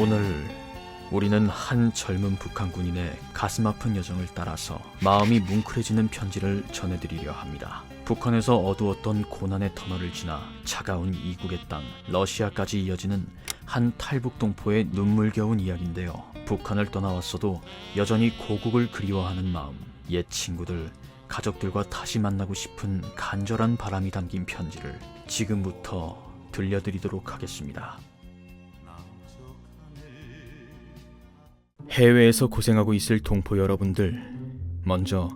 오늘 우리는 한 젊은 북한 군인의 가슴 아픈 여정을 따라서 마음이 뭉클해지는 편지를 전해드리려 합니다. 북한에서 어두웠던 고난의 터널을 지나 차가운 이국의 땅 러시아까지 이어지는 한 탈북 동포의 눈물겨운 이야기인데요. 북한을 떠나왔어도 여전히 고국을 그리워하는 마음, 옛 친구들, 가족들과 다시 만나고 싶은 간절한 바람이 담긴 편지를 지금부터 들려드리도록 하겠습니다. 해외에서 고생하고 있을 동포 여러분들, 먼저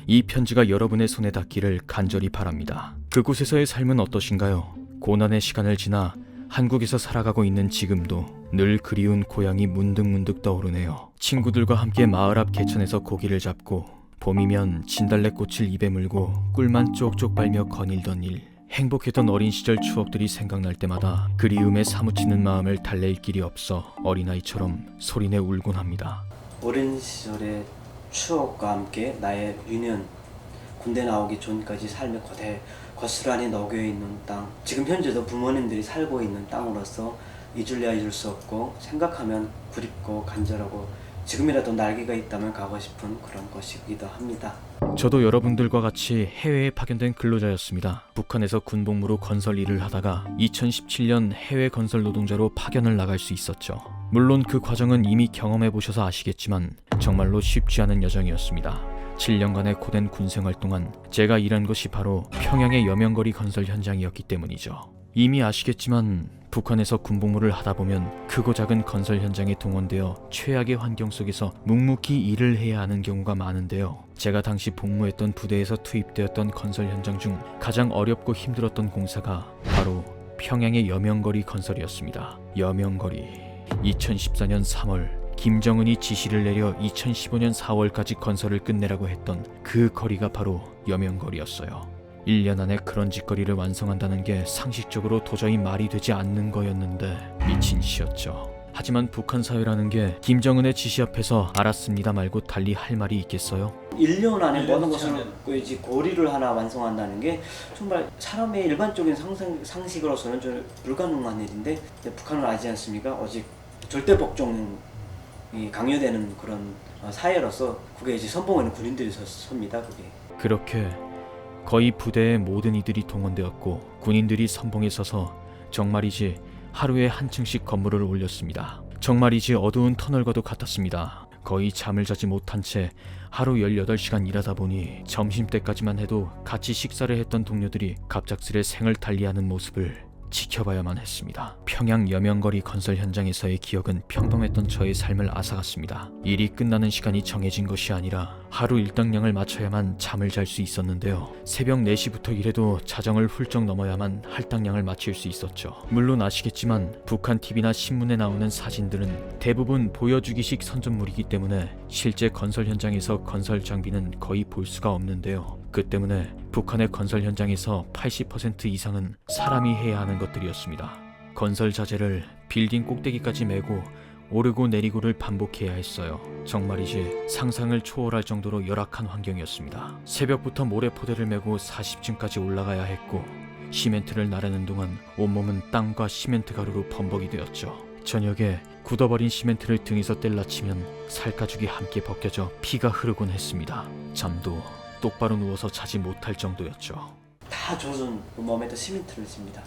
이 편지가 여러분의 손에 닿기를 간절히 바랍니다. 그곳에서의 삶은 어떠신가요? 고난의 시간을 지나 한국에서 살아가고 있는 지금도 늘 그리운 고향이 문득문득 떠오르네요. 친구들과 함께 마을 앞 개천에서 고기를 잡고 봄이면 진달래꽃을 입에 물고 꿀만 쪽쪽 빨며 거닐던 일, 행복했던 어린 시절 추억들이 생각날 때마다 그리움에 사무치는 마음을 달랠 길이 없어 어린아이처럼 소리내 울곤 합니다. 어린 시절의 추억과 함께 나의 유년, 군대 나오기 전까지 삶의 고스란히 녹여있는 땅, 지금 현재도 부모님들이 살고 있는 땅으로서 잊을래야 잊을 수 없고 생각하면 그립고 간절하고 지금이라도 날개가 있다면 가고 싶은 그런 곳이기도 합니다. 저도 여러분들과 같이 해외에 파견된 근로자였습니다. 북한에서 군복무로 건설 일을 하다가 2017년 해외 건설 노동자로 파견을 나갈 수 있었죠. 물론 그 과정은 이미 경험해보셔서 아시겠지만 정말로 쉽지 않은 여정이었습니다. 7년간의 고된 군생활 동안 제가 일한 것이 바로 평양의 여명거리 건설 현장이었기 때문이죠. 이미 아시겠지만 북한에서 군복무를 하다 보면 크고 작은 건설 현장에 동원되어 최악의 환경 속에서 묵묵히 일을 해야 하는 경우가 많은데요. 제가 당시 복무했던 부대에서 투입되었던 건설 현장 중 가장 어렵고 힘들었던 공사가 바로 평양의 여명거리 건설이었습니다. 여명거리. 2014년 3월 김정은이 지시를 내려 2015년 4월까지 건설을 끝내라고 했던 그 거리가 바로 여명거리였어요. 1년 안에 그런 짓거리를 완성한다는 게 상식적으로 도저히 말이 되지 않는 거였는데 미친 시였죠. 하지만 북한 사회라는 게 김정은의 지시 앞에서 알았습니다 말고 달리 할 말이 있겠어요? 1년 안에 모든 것을 이제 고리를 하나 완성한다는 게 정말 사람의 일반적인 상식으로서는 좀 불가능한 일인데 북한은 아지 않습니까? 오직 절대 복종이 강요되는 그런 사회로서 그게 이제 선봉에는 군인들이 섭니다. 그게. 그렇게 거의 부대의 모든 이들이 동원되었고 군인들이 선봉에 서서 정말이지 하루에 한 층씩 건물을 올렸습니다. 정말이지 어두운 터널과도 같았습니다. 거의 잠을 자지 못한 채 하루 18시간 일하다 보니 점심때까지만 해도 같이 식사를 했던 동료들이 갑작스레 생을 달리하는 모습을 지켜봐야만 했습니다. 평양 여명거리 건설 현장에서의 기억은 평범했던 저의 삶을 앗아갔습니다. 일이 끝나는 시간이 정해진 것이 아니라 하루 일당량을 맞춰야만 잠을 잘 수 있었는데요. 새벽 4시부터 일해도 자정을 훌쩍 넘어야만 할당량을 마칠 수 있었죠. 물론 아시겠지만 북한 TV나 신문에 나오는 사진들은 대부분 보여주기식 선전물이기 때문에 실제 건설 현장에서 건설 장비는 거의 볼 수가 없는데요. 그 때문에 북한의 건설 현장에서 80% 이상은 사람이 해야 하는 것들이었습니다. 건설 자재를 빌딩 꼭대기까지 메고 오르고 내리고를 반복해야 했어요. 정말이지 상상을 초월할 정도로 열악한 환경이었습니다. 새벽부터 모래포대를 메고 40층까지 올라가야 했고 시멘트를 나르는 동안 온몸은 땀과 시멘트 가루로 범벅이 되었죠. 저녁에 굳어버린 시멘트를 등에서 뗄라치면 살가죽이 함께 벗겨져 피가 흐르곤 했습니다. 잠도 똑바로 누워서 자지 못할 정도였죠. 다 젖은 몸에다 시멘트를 씁니다.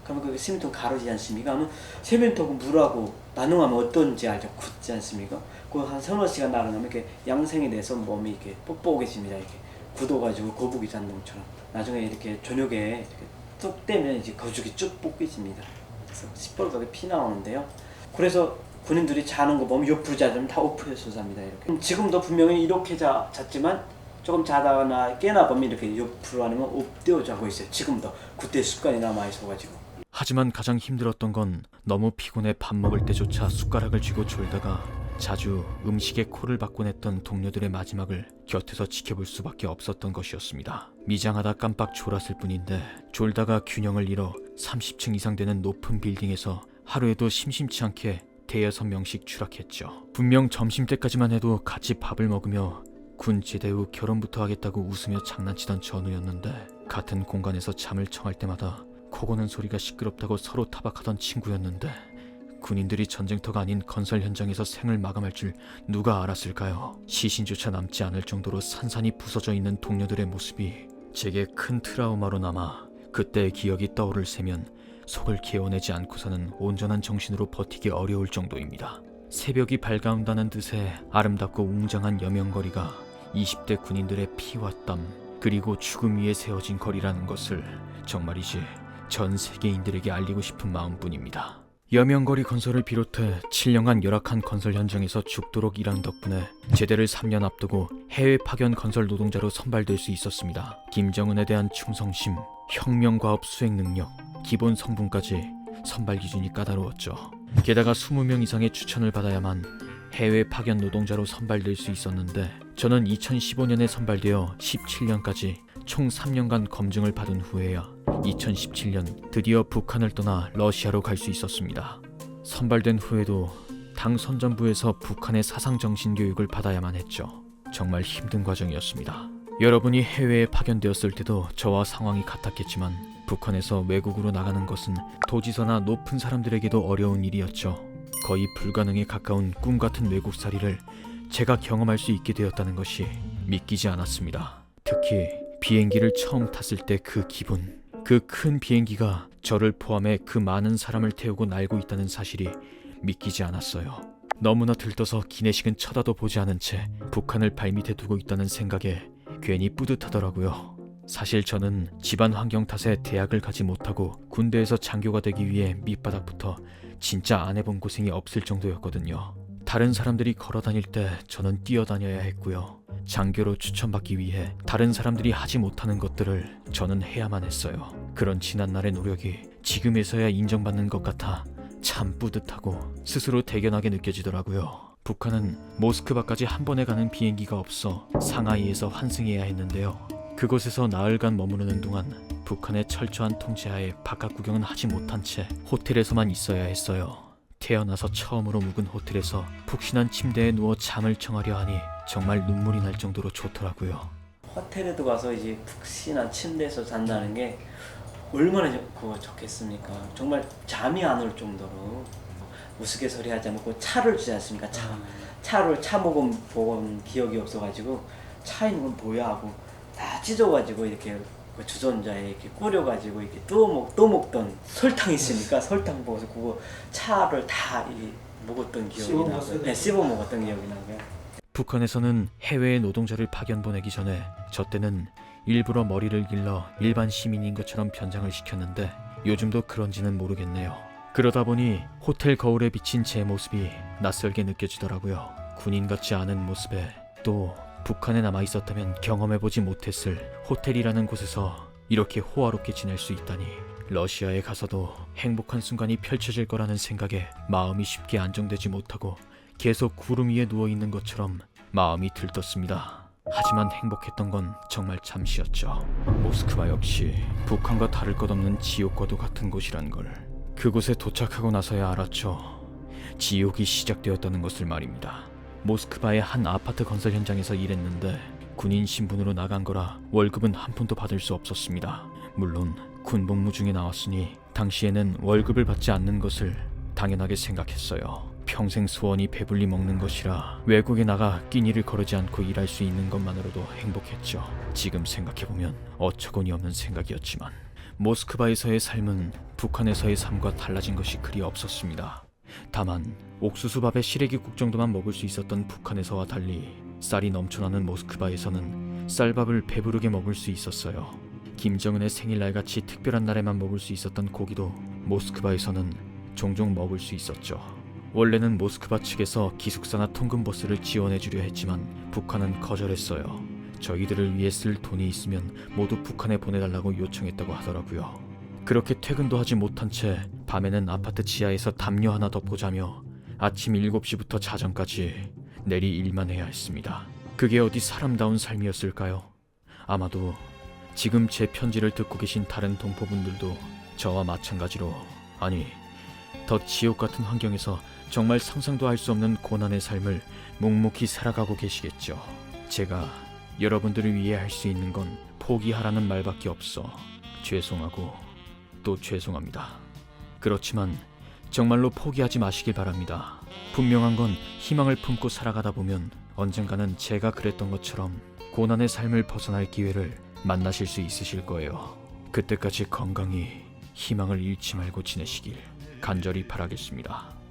그러면 그 시멘트 가루지 않습니까? 그러면 시멘트하고 물하고 나누면 어떤지 알죠? 굳지 않습니까? 그 한 서너 시간 나르면 이렇게 양생이 돼서 몸이 이렇게 뻑뻑해집니다. 이렇게 굳어가지고 거북이 잔동처럼. 나중에 이렇게 저녁에 이렇게 뚝 떼면 이제 거죽이 쭉 벗겨집니다. 그래서 시뻘겋게 피 나오는데요. 그래서 군인들이 자는 거 보면 옆으로 자면 다 엎어서 잡니다. 이렇게. 지금도 분명히 이렇게 잤지만 조금 자다거나 깨나 보면 이렇게 옆으로 아니면 엎드려 자고 있어요. 지금도 그때 습관이 남아 있어가지고. 하지만 가장 힘들었던 건 너무 피곤해 밥 먹을 때조차 숟가락을 쥐고 졸다가 자주 음식에 코를 박곤 했던 동료들의 마지막을 곁에서 지켜볼 수밖에 없었던 것이었습니다. 미장하다 깜빡 졸았을 뿐인데 졸다가 균형을 잃어 30층 이상 되는 높은 빌딩에서 하루에도 심심치 않게 대여섯 명씩 추락했죠. 분명 점심때까지만 해도 같이 밥을 먹으며 군 제대 후 결혼부터 하겠다고 웃으며 장난치던 전우였는데 같은 공간에서 잠을 청할 때마다 코 고는 소리가 시끄럽다고 서로 타박하던 친구였는데 군인들이 전쟁터가 아닌 건설 현장에서 생을 마감할 줄 누가 알았을까요? 시신조차 남지 않을 정도로 산산이 부서져 있는 동료들의 모습이 제게 큰 트라우마로 남아 그때의 기억이 떠오를 새면 속을 개어내지 않고서는 온전한 정신으로 버티기 어려울 정도입니다. 새벽이 밝아온다는 듯의 아름답고 웅장한 여명거리가 20대 군인들의 피와 땀 그리고 죽음 위에 세워진 거리라는 것을 정말이지 전 세계인들에게 알리고 싶은 마음뿐입니다. 여명거리 건설을 비롯해 7년간 열악한 건설 현장에서 죽도록 일한 덕분에 제대를 3년 앞두고 해외 파견 건설 노동자로 선발될 수 있었습니다. 김정은에 대한 충성심, 혁명과업 수행 능력, 기본 성분까지 선발 기준이 까다로웠죠. 게다가 20명 이상의 추천을 받아야만 해외 파견 노동자로 선발될 수 있었는데 저는 2015년에 선발되어 17년까지 총 3년간 검증을 받은 후에야 2017년 드디어 북한을 떠나 러시아로 갈 수 있었습니다. 선발된 후에도 당 선전부에서 북한의 사상정신 교육을 받아야만 했죠. 정말 힘든 과정이었습니다. 여러분이 해외에 파견되었을 때도 저와 상황이 같았겠지만 북한에서 외국으로 나가는 것은 도지사나 높은 사람들에게도 어려운 일이었죠. 거의 불가능에 가까운 꿈같은 외국살이를 제가 경험할 수 있게 되었다는 것이 믿기지 않았습니다. 특히 비행기를 처음 탔을 때 그 기분, 그 큰 비행기가 저를 포함해 그 많은 사람을 태우고 날고 있다는 사실이 믿기지 않았어요. 너무나 들떠서 기내식은 쳐다도 보지 않은 채 북한을 발밑에 두고 있다는 생각에 괜히 뿌듯하더라고요. 사실 저는 집안 환경 탓에 대학을 가지 못하고 군대에서 장교가 되기 위해 밑바닥부터 진짜 안 해본 고생이 없을 정도였거든요. 다른 사람들이 걸어 다닐 때 저는 뛰어다녀야 했고요. 장교로 추천받기 위해 다른 사람들이 하지 못하는 것들을 저는 해야만 했어요. 그런 지난날의 노력이 지금에서야 인정받는 것 같아 참 뿌듯하고 스스로 대견하게 느껴지더라고요. 북한은 모스크바까지 한 번에 가는 비행기가 없어 상하이에서 환승해야 했는데요. 그곳에서 나흘간 머무르는 동안 북한의 철저한 통제하에 바깥 구경은 하지 못한 채 호텔에서만 있어야 했어요. 태어나서 처음으로 묵은 호텔에서 푹신한 침대에 누워 잠을 청하려 하니 정말 눈물이 날 정도로 좋더라고요. 호텔에도 가서 이제 푹신한 침대에서 잔다는 게 얼마나 좋겠습니까? 정말 잠이 안 올 정도로 우스갯소리 하지 않고 차를 주지 않습니까? 차를 차 먹은 기억이 없어가지고 차에 있는 건 뭐야 하고 다 찢어가지고 이렇게 주전자에 이렇게 끓여가지고 이렇게 또 먹던 설탕 있으니까 설탕 먹어서 그거 차를 다 먹었던 기억이 나고요. 네, 씹어 먹었던 기억이 나고요. 북한에서는 해외에 노동자를 파견 보내기 전에 저 때는 일부러 머리를 길러 일반 시민인 것처럼 변장을 시켰는데 요즘도 그런지는 모르겠네요. 그러다 보니 호텔 거울에 비친 제 모습이 낯설게 느껴지더라고요. 군인 같지 않은 모습에 또 북한에 남아있었다면 경험해보지 못했을 호텔이라는 곳에서 이렇게 호화롭게 지낼 수 있다니 러시아에 가서도 행복한 순간이 펼쳐질 거라는 생각에 마음이 쉽게 안정되지 못하고 계속 구름 위에 누워있는 것처럼 마음이 들떴습니다. 하지만 행복했던 건 정말 잠시였죠. 모스크바 역시 북한과 다를 것 없는 지옥과도 같은 곳이란 걸 그곳에 도착하고 나서야 알았죠. 지옥이 시작되었다는 것을 말입니다. 모스크바의 한 아파트 건설 현장에서 일했는데 군인 신분으로 나간 거라 월급은 한 푼도 받을 수 없었습니다. 물론 군복무 중에 나왔으니 당시에는 월급을 받지 않는 것을 당연하게 생각했어요. 평생 소원이 배불리 먹는 것이라 외국에 나가 끼니를 거르지 않고 일할 수 있는 것만으로도 행복했죠. 지금 생각해보면 어처구니 없는 생각이었지만 모스크바에서의 삶은 북한에서의 삶과 달라진 것이 그리 없었습니다. 다만 옥수수밥에 시래기국 정도만 먹을 수 있었던 북한에서와 달리 쌀이 넘쳐나는 모스크바에서는 쌀밥을 배부르게 먹을 수 있었어요. 김정은의 생일날같이 특별한 날에만 먹을 수 있었던 고기도 모스크바에서는 종종 먹을 수 있었죠. 원래는 모스크바 측에서 기숙사나 통근버스를 지원해주려 했지만 북한은 거절했어요. 저희들을 위해 쓸 돈이 있으면 모두 북한에 보내달라고 요청했다고 하더라고요. 그렇게 퇴근도 하지 못한 채 밤에는 아파트 지하에서 담요 하나 덮고 자며 아침 7시부터 자정까지 내리 일만 해야 했습니다. 그게 어디 사람다운 삶이었을까요? 아마도 지금 제 편지를 듣고 계신 다른 동포분들도 저와 마찬가지로, 아니 더 지옥 같은 환경에서 정말 상상도 할 수 없는 고난의 삶을 묵묵히 살아가고 계시겠죠. 제가 여러분들을 위해 할 수 있는 건 포기하라는 말밖에 없어 죄송하고 또 죄송합니다. 그렇지만 정말로 포기하지 마시길 바랍니다. 분명한 건 희망을 품고 살아가다 보면 언젠가는 제가 그랬던 것처럼 고난의 삶을 벗어날 기회를 만나실 수 있으실 거예요. 그때까지 건강히 희망을 잃지 말고 지내시길 간절히 바라겠습니다.